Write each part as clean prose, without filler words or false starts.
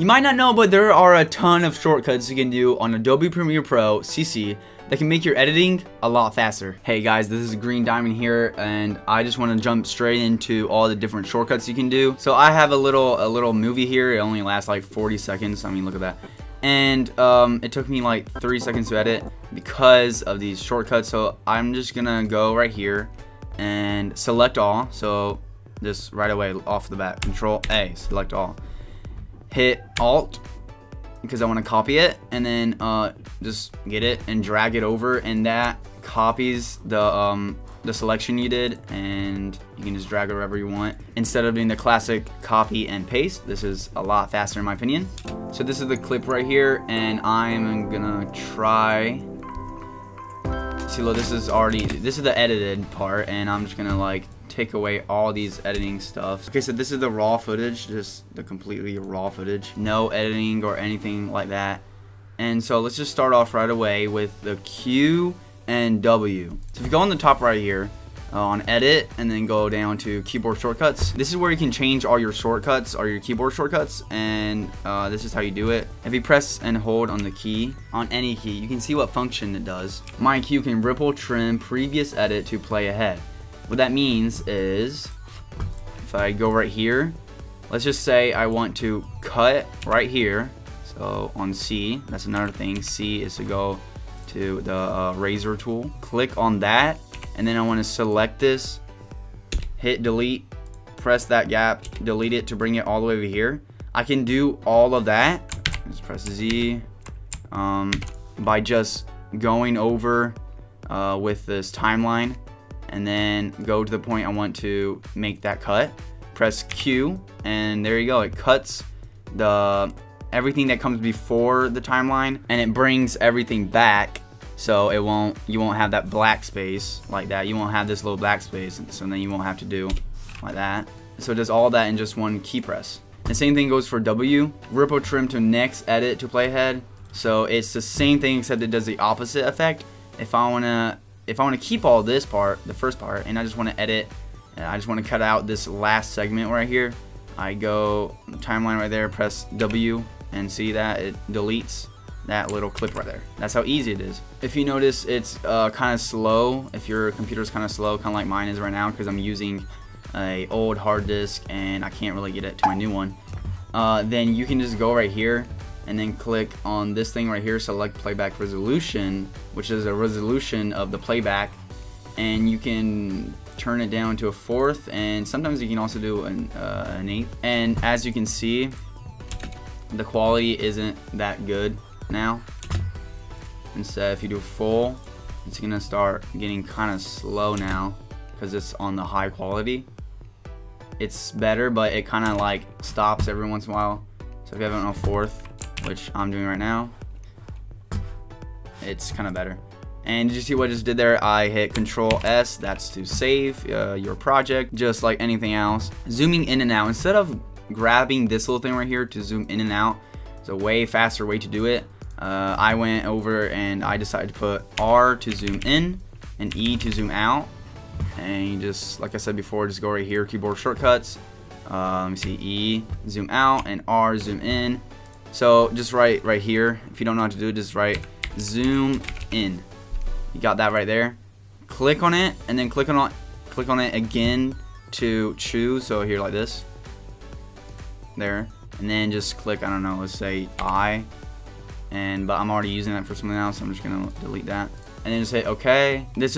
You might not know, but there are a ton of shortcuts you can do on Adobe Premiere Pro CC that can make your editing a lot faster. Hey guys, this is Green Diamond here, and I just want to jump straight into all the different shortcuts you can do. So I have a little movie here. It only lasts like 40 seconds. I mean, look at that. And it took me like 30 seconds to edit because of these shortcuts. So I'm just gonna go right here and select all. So just right away off the bat, Control A, select all. Hit Alt because I want to copy it, and then just get it and drag it over, and that copies the selection you did, and you can just drag it wherever you want instead of doing the classic copy and paste. This is a lot faster in my opinion. So this is the clip right here, and I'm gonna try. See, look, this is the edited part, and I'm just gonna like take away all these editing stuff. Okay, so this is the raw footage, just the completely raw footage, no editing or anything like that. And so let's just start off right away with the Q and W. So if you go on the top right here on edit and then go down to keyboard shortcuts, this is where you can change all your shortcuts or your keyboard shortcuts, and this is how you do it. If you press and hold on the key, on any key, you can see what function it does. My Q can ripple trim previous edit to play ahead. What that means is, if I go right here, let's just say I want to cut right here. So on C, that's another thing. C is to go to the razor tool. Click on that, and then I want to select this, hit delete, press that gap, delete it to bring it all the way over here. I can do all of that. Let's press Z by just going over with this timeline, and then go to the point I want to make that cut. Press Q, and there you go. It cuts everything that comes before the timeline, and it brings everything back. So you won't have that black space like that. You won't have this little black space, so then you won't have to do like that. So it does all that in just one key press. The same thing goes for W. Ripple trim to next edit to play ahead. So it's the same thing except it does the opposite effect. If I wanna keep all this part, the first part, and I just want to edit, and I just want to cut out this last segment right here, I go timeline right there, press W, and see that it deletes that little clip right there. That's how easy it is. If you notice, it's kind of slow. If your computer's kind of slow, kind of like mine is right now, because I'm using a old hard disk and I can't really get it to my new one, then you can just go right here and then click on this thing right here, select playback resolution, which is a resolution of the playback, and you can turn it down to a 4th, and sometimes you can also do an 1/8. And as you can see, the quality isn't that good now. Instead, if you do full, it's gonna start getting kind of slow now because it's on the high quality. It's better, but it kind of like stops every once in a while. So if you have it on a 4th, which I'm doing right now, it's kind of better. And did you see what I just did there? I hit Control S, that's to save your project, just like anything else. Zooming in and out, instead of grabbing this little thing right here to zoom in and out, it's a way faster way to do it. I went over and I decided to put R to zoom in and E to zoom out, and you just, like I said before, just go right here, keyboard shortcuts. Let me see, E zoom out and R zoom in. So just right here, if you don't know how to do it, just write zoom in. You got that right there. Click on it, and then click on it again to choose. So here, like this, there, and then just click, I don't know, let's say I, but I'm already using that for something else, so I'm just gonna delete that, and then just hit OK. This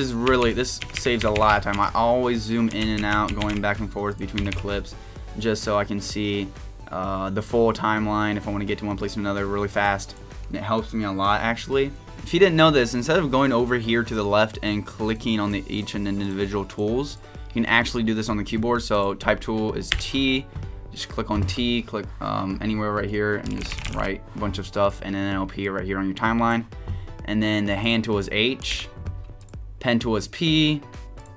saves a lot of time. I always zoom in and out, going back and forth between the clips, just so I can see the full timeline if I want to get to one place to another really fast. And it helps me a lot, actually. If you didn't know this, instead of going over here to the left and clicking on each individual tools, you can actually do this on the keyboard. So type tool is T, just click on T, click anywhere right here, and just write a bunch of stuff, and then it'll appear right here on your timeline. And then the hand tool is H, pen tool is P.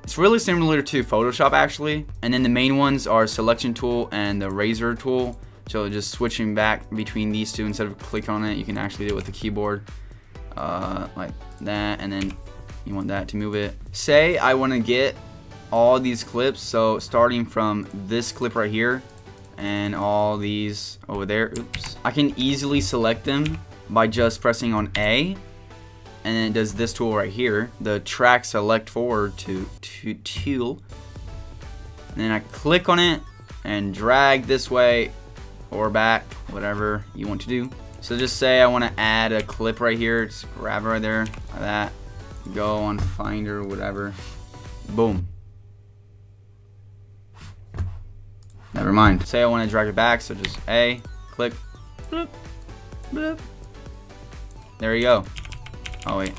It's really similar to Photoshop, actually. And then the main ones are selection tool and the razor tool. So just switching back between these two, instead of clicking on it, you can actually do it with the keyboard, like that, and then you want that to move it. Say I want to get all these clips, so starting from this clip right here and all these over there, oops, I can easily select them by just pressing on A, and then it does this tool right here, the track select forward to tool. And then I click on it and drag this way or back, whatever you want to do. So just say I want to add a clip right here, just grab it right there, like that. Go on Finder, whatever. Boom. Never mind. Say I want to drag it back, so just A, click, bloop, bloop. There you go. Oh wait.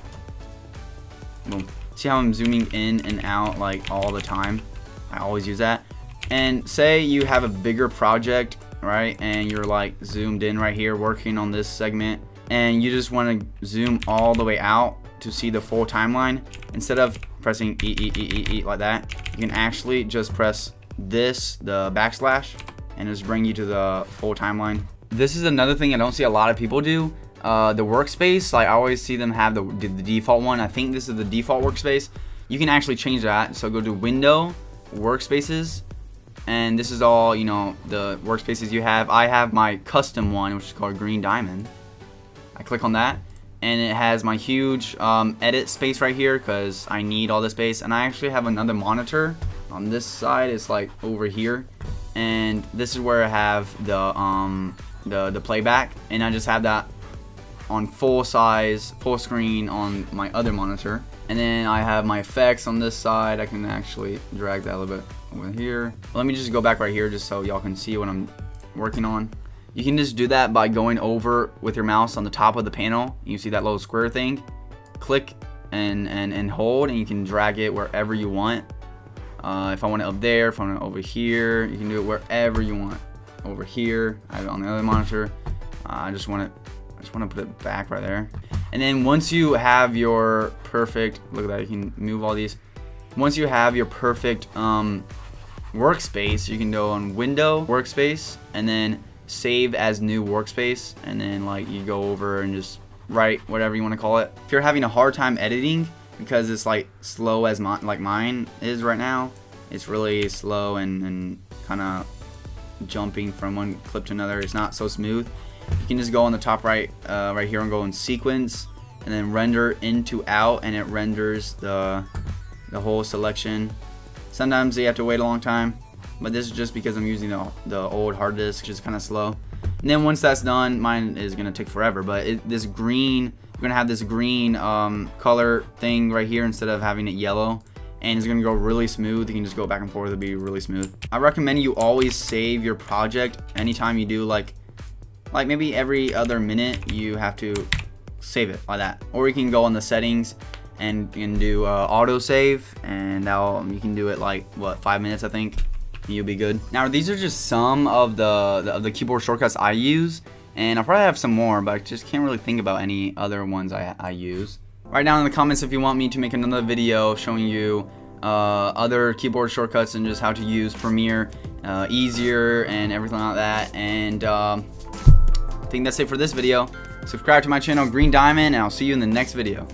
Boom. See how I'm zooming in and out like all the time? I always use that. And say you have a bigger project, right? And you're like zoomed in right here working on this segment, and you just want to zoom all the way out to see the full timeline. Instead of pressing E like that, you can actually just press this, the backslash, and just bring you to the full timeline. This is another thing I don't see a lot of people do. The workspace, like I always see them have the default one. I think this is the default workspace. You can actually change that. So go to Window, Workspaces, and this is all, you know, the workspaces you have. I have my custom one, which is called Green Diamond. I click on that, and it has my huge edit space right here because I need all the space. And I actually have another monitor on this side. It's like over here, and this is where I have the playback, and I just have that on full size, full screen on my other monitor. And then I have my effects on this side. I can actually drag that a little bit over here. Let me just go back right here just so y'all can see what I'm working on. You can just do that by going over with your mouse on the top of the panel. You see that little square thing? Click and hold, and you can drag it wherever you want. If I want it up there, if I want it over here, you can do it wherever you want. Over here, I have it on the other monitor. I just want to put it back right there. And then once you have your perfect, look at that, you can move all these. Once you have your perfect workspace, you can go on Window, Workspace, and then save as new workspace. And then like you go over and just write whatever you want to call it. If you're having a hard time editing because it's like slow as like mine is right now, it's really slow and kind of jumping from one clip to another. It's not so smooth. You can just go on the top right right here and go in sequence, and then render into out, and it renders the whole selection. Sometimes you have to wait a long time, but this is just because I'm using the old hard disk, which is kind of slow. And then once that's done, mine is gonna take forever. But this green, we're gonna have this green color thing right here instead of having it yellow, and it's gonna go really smooth. You can just go back and forth; it'll be really smooth. I recommend you always save your project anytime you do like maybe every other minute you have to save it like that. Or you can go on the settings and you can do auto save, and now you can do it like what, 5 minutes I think. You'll be good. Now these are just some of the keyboard shortcuts I use, and I'll probably have some more, but I just can't really think about any other ones I use. Write down in the comments if you want me to make another video showing you other keyboard shortcuts and just how to use Premiere easier and everything like that. And I think that's it for this video. Subscribe to my channel, Green Diamond, and I'll see you in the next video.